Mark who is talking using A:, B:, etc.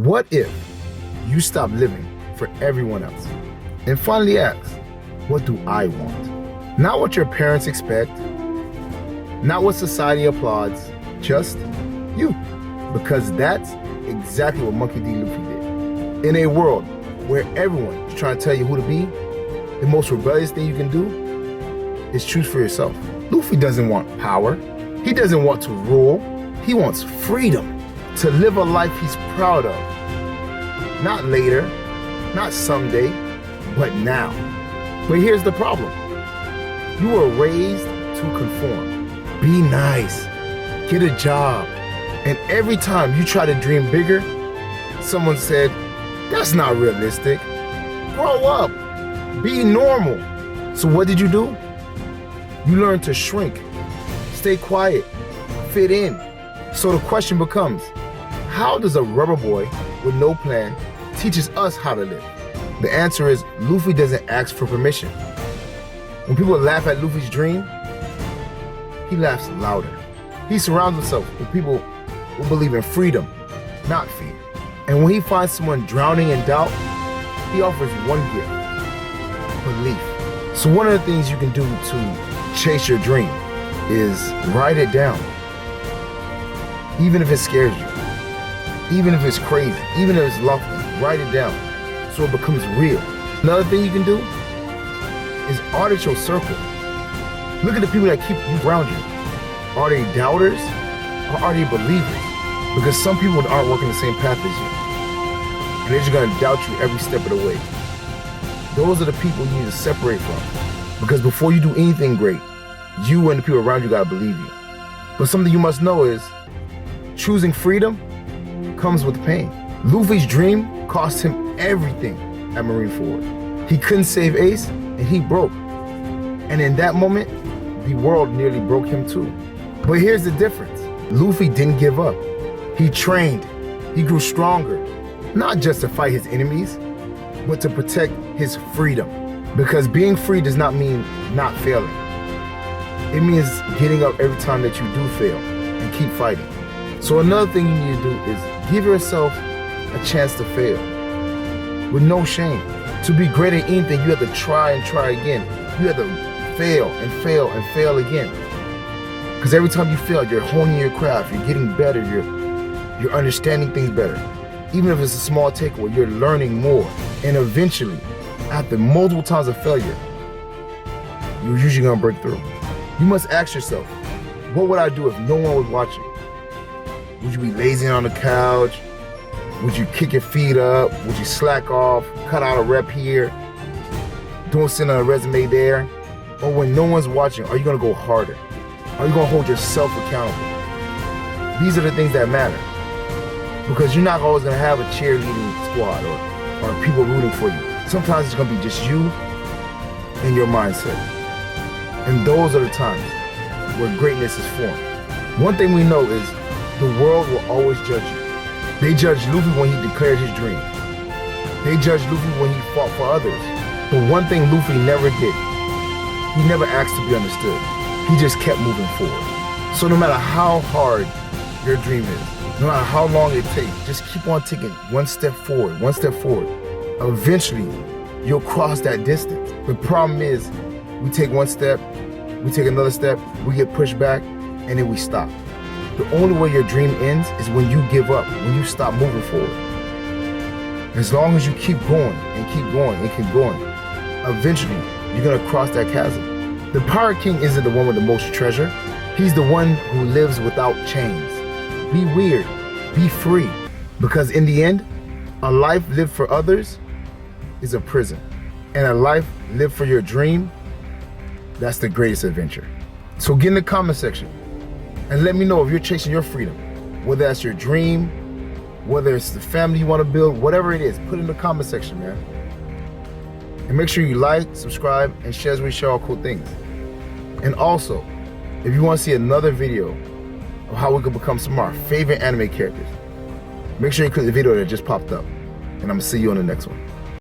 A: What if you stop living for everyone else and finally ask, what do I want? Not what your parents expect, not what society applauds, just you. Because that's exactly what Monkey D. Luffy did. In a world where everyone is trying to tell you who to be, the most rebellious thing you can do is choose for yourself. Luffy doesn't want power. He doesn't want to rule. He wants freedom to live a life he's proud of. Not later, not someday, but now. But here's the problem. You were raised to conform. Be nice. Get a job. And every time you try to dream bigger, someone said, that's not realistic. Grow up. Be normal. So what did you do? You learned to shrink, stay quiet, fit in. So the question becomes, how does a rubber boy with no plan teaches us how to live? The answer is Luffy doesn't ask for permission. When people laugh at Luffy's dream, he laughs louder. He surrounds himself with people who believe in freedom, not fear. And when he finds someone drowning in doubt, he offers one gift, belief. So one of the things you can do to chase your dream is write it down. Even if it scares you, even if it's crazy, even if it's lofty, write it down so it becomes real. Another thing you can do is audit your circle. Look at the people that keep you around you. Are they doubters or are they believers? Because some people aren't working the same path as you. And they're just gonna doubt you every step of the way. Those are the people you need to separate from. Because before you do anything great, you and the people around you gotta believe you. But something you must know is, choosing freedom comes with pain. Luffy's dream cost him everything at Marineford. He couldn't save Ace, and he broke. And in that moment, the world nearly broke him too. But here's the difference. Luffy didn't give up. He trained, he grew stronger, not just to fight his enemies, but to protect his freedom. Because being free does not mean not failing. It means getting up every time that you do fail and keep fighting. So another thing you need to do is give yourself a chance to fail with no shame. To be great at anything, you have to try and try again. You have to fail and fail and fail again. Because every time you fail, you're honing your craft, you're getting better, you're understanding things better. Even if it's a small takeaway, you're learning more. And eventually, after multiple times of failure, you're usually gonna break through. You must ask yourself, what would I do if no one was watching? Would you be lazy on the couch? Would you kick your feet up? Would you slack off, cut out a rep here? Don't send a resume there? Or when no one's watching, are you gonna go harder? Are you gonna hold yourself accountable? These are the things that matter. Because you're not always gonna have a cheerleading squad or people rooting for you. Sometimes it's gonna be just you and your mindset. And those are the times where greatness is formed. One thing we know is the world will always judge you. They judged Luffy when he declared his dream. They judged Luffy when he fought for others. But one thing Luffy never did, he never asked to be understood. He just kept moving forward. So no matter how hard your dream is, no matter how long it takes, just keep on taking one step forward, one step forward. Eventually, you'll cross that distance. The problem is, we take one step, we take another step, we get pushed back, and then we stop. The only way your dream ends is when you give up, when you stop moving forward. As long as you keep going and keep going and keep going, eventually you're gonna cross that chasm. The Pirate King isn't the one with the most treasure. He's the one who lives without chains. Be weird, be free. Because in the end, a life lived for others is a prison. And a life lived for your dream, that's the greatest adventure. So get in the comment section and let me know if you're chasing your freedom. Whether that's your dream, whether it's the family you want to build, whatever it is, put it in the comment section, man. And make sure you like, subscribe, and share as we share all cool things. And also, if you want to see another video of how we could become some of our favorite anime characters, make sure you click the video that just popped up. And I'm gonna see you on the next one.